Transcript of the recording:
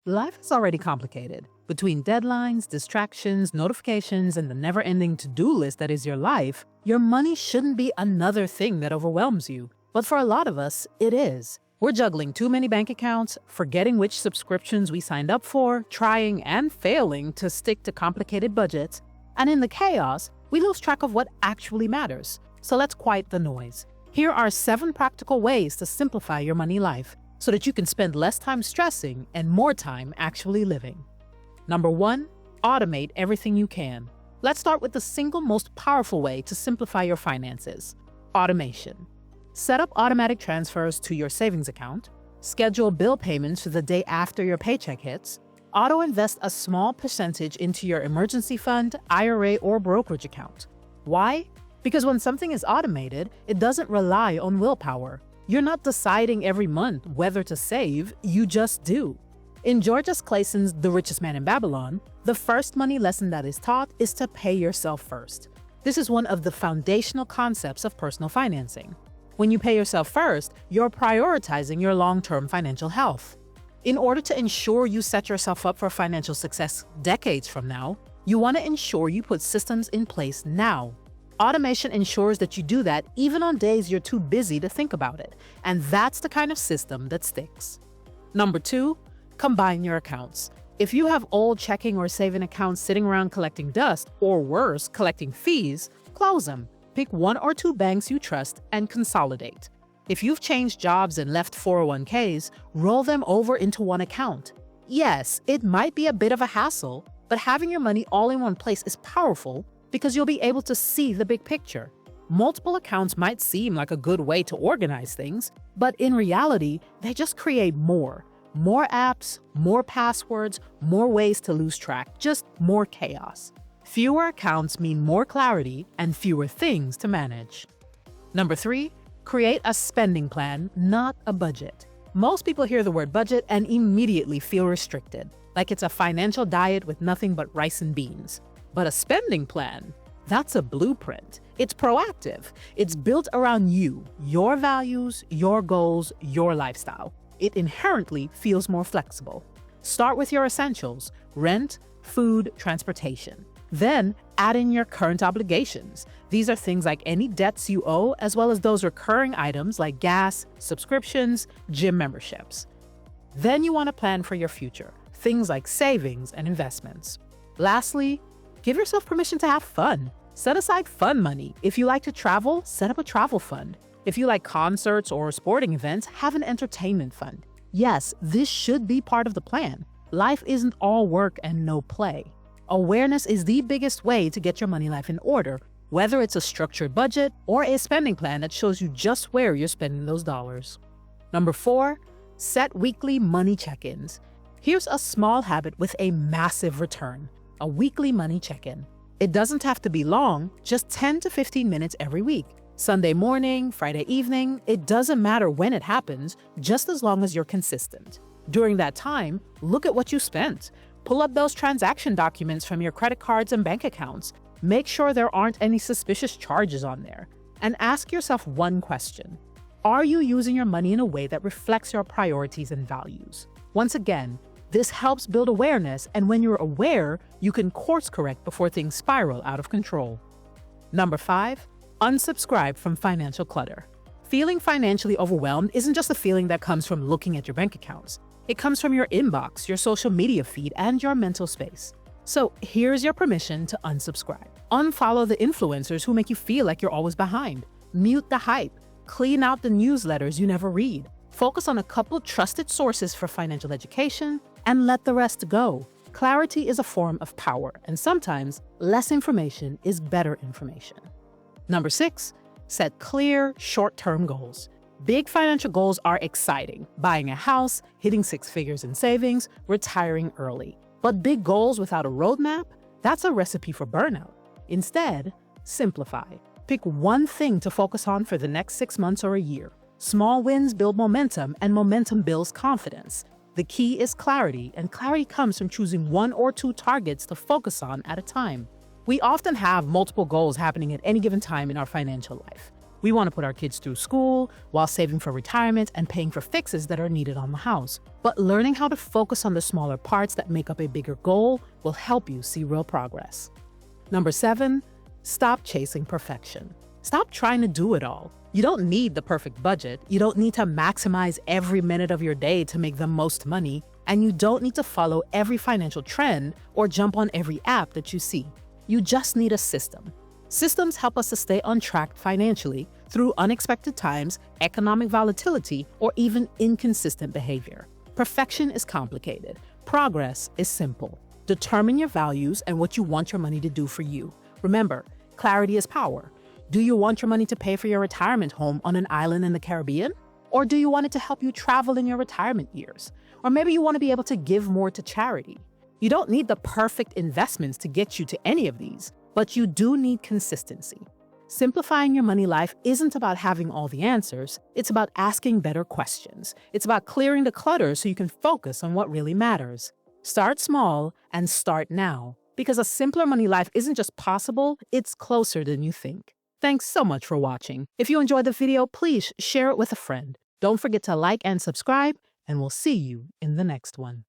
Life is already complicated. Between deadlines, distractions, notifications, and the never-ending to-do list that is your life, your money shouldn't be another thing that overwhelms you. But for a lot of us, it is. We're juggling too many bank accounts, forgetting which subscriptions we signed up for, trying and failing to stick to complicated budgets, and in the chaos, we lose track of what actually matters. So let's quiet the noise. Here are 7 practical ways to simplify your money life so that you can spend less time stressing and more time actually living. Number 1, automate everything you can. Let's start with the single most powerful way to simplify your finances: automation. Set up automatic transfers to your savings account, schedule bill payments for the day after your paycheck hits, auto-invest a small percentage into your emergency fund, IRA, or brokerage account. Why? Because when something is automated, it doesn't rely on willpower. You're not deciding every month whether to save, you just do. In George S. Clason's The Richest Man in Babylon, the first money lesson that is taught is to pay yourself first. This is one of the foundational concepts of personal financing. When you pay yourself first, you're prioritizing your long-term financial health. In order to ensure you set yourself up for financial success decades from now, you want to ensure you put systems in place now. Automation ensures that you do that even on days you're too busy to think about it, and that's the kind of system that sticks. Number 2, combine your accounts. If you have old checking or saving accounts sitting around collecting dust, or worse, collecting fees, close them. Pick 1 or 2 banks you trust and consolidate. If you've changed jobs and left 401ks, roll them over into one account. Yes, it might be a bit of a hassle, but having your money all in one place is powerful because you'll be able to see the big picture. Multiple accounts might seem like a good way to organize things, but in reality, they just create more. More apps, more passwords, more ways to lose track, just more chaos. Fewer accounts mean more clarity and fewer things to manage. Number 3, create a spending plan, not a budget. Most people hear the word budget and immediately feel restricted, like it's a financial diet with nothing but rice and beans. But a spending plan, that's a blueprint. It's proactive. It's built around you, your values, your goals, your lifestyle. It inherently feels more flexible. Start with your essentials: rent, food, transportation. Then add in your current obligations. These are things like any debts you owe, as well as those recurring items like gas, subscriptions, gym memberships. Then you want to plan for your future, things like savings and investments. Lastly, give yourself permission to have fun. Set aside fun money. If you like to travel, set up a travel fund. If you like concerts or sporting events, have an entertainment fund. Yes, this should be part of the plan. Life isn't all work and no play. Awareness is the biggest way to get your money life in order, whether it's a structured budget or a spending plan that shows you just where you're spending those dollars. Number 4, set weekly money check-ins. Here's a small habit with a massive return: a weekly money check-in. It doesn't have to be long, just 10 to 15 minutes every week. Sunday morning, Friday evening, it doesn't matter when it happens, just as long as you're consistent. During that time, look at what you spent. Pull up those transaction documents from your credit cards and bank accounts. Make sure there aren't any suspicious charges on there. And ask yourself one question: are you using your money in a way that reflects your priorities and values? Once again, this helps build awareness, and when you're aware, you can course correct before things spiral out of control. Number 5, unsubscribe from financial clutter. Feeling financially overwhelmed isn't just a feeling that comes from looking at your bank accounts. It comes from your inbox, your social media feed, and your mental space. So here's your permission to unsubscribe. Unfollow the influencers who make you feel like you're always behind. Mute the hype. Clean out the newsletters you never read. Focus on a couple trusted sources for financial education, and let the rest go. Clarity is a form of power, and sometimes less information is better information. Number 6, set clear, short-term goals. Big financial goals are exciting: buying a house, hitting 6 figures in savings, retiring early. But big goals without a roadmap? That's a recipe for burnout. Instead, simplify. Pick one thing to focus on for the next 6 months or a year. Small wins build momentum, and momentum builds confidence. The key is clarity, and clarity comes from choosing 1 or 2 targets to focus on at a time. We often have multiple goals happening at any given time in our financial life. We want to put our kids through school while saving for retirement and paying for fixes that are needed on the house. But learning how to focus on the smaller parts that make up a bigger goal will help you see real progress. Number 7, stop chasing perfection. Stop trying to do it all. You don't need the perfect budget. You don't need to maximize every minute of your day to make the most money. And you don't need to follow every financial trend or jump on every app that you see. You just need a system. Systems help us to stay on track financially through unexpected times, economic volatility, or even inconsistent behavior. Perfection is complicated. Progress is simple. Determine your values and what you want your money to do for you. Remember, clarity is power. Do you want your money to pay for your retirement home on an island in the Caribbean? Or do you want it to help you travel in your retirement years? Or maybe you want to be able to give more to charity. You don't need the perfect investments to get you to any of these, but you do need consistency. Simplifying your money life isn't about having all the answers. It's about asking better questions. It's about clearing the clutter so you can focus on what really matters. Start small and start now, because a simpler money life isn't just possible, it's closer than you think. Thanks so much for watching. If you enjoyed the video, please share it with a friend. Don't forget to like and subscribe, and we'll see you in the next one.